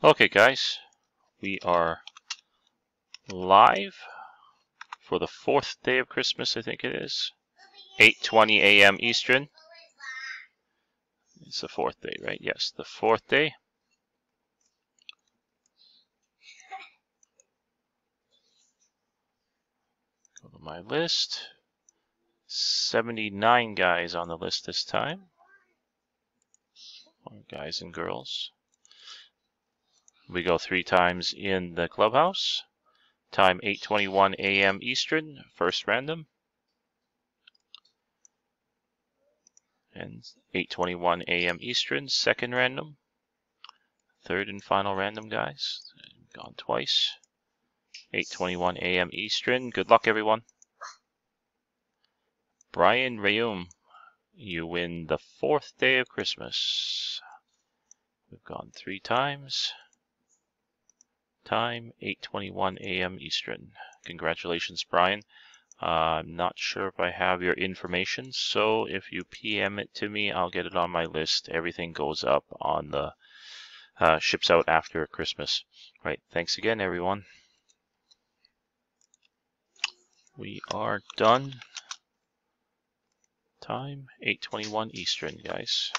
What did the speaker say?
Okay, guys, we are live for the 4th day of Christmas, I think it is. 8:20 a.m. Eastern. It's the 4th day, right? Yes, the 4th day. Go to my list. 79 guys on the list this time. Or guys and girls. We go 3 times in the clubhouse. Time 8:21 a.m. Eastern, first random. And 8:21 a.m. Eastern, second random. Third and final random, guys. Gone twice. 8:21 a.m. Eastern. Good luck, everyone. Brian Rayum, you win the 4th day of Christmas. We've gone 3 times. Time 8:21 a.m. Eastern. Congratulations, Brian. I'm not sure if I have your information, so if you PM it to me, I'll get it on my list. Everything goes up on the ships out after Christmas. Right. Thanks again, everyone. We are done. Time 8:21 Eastern, guys.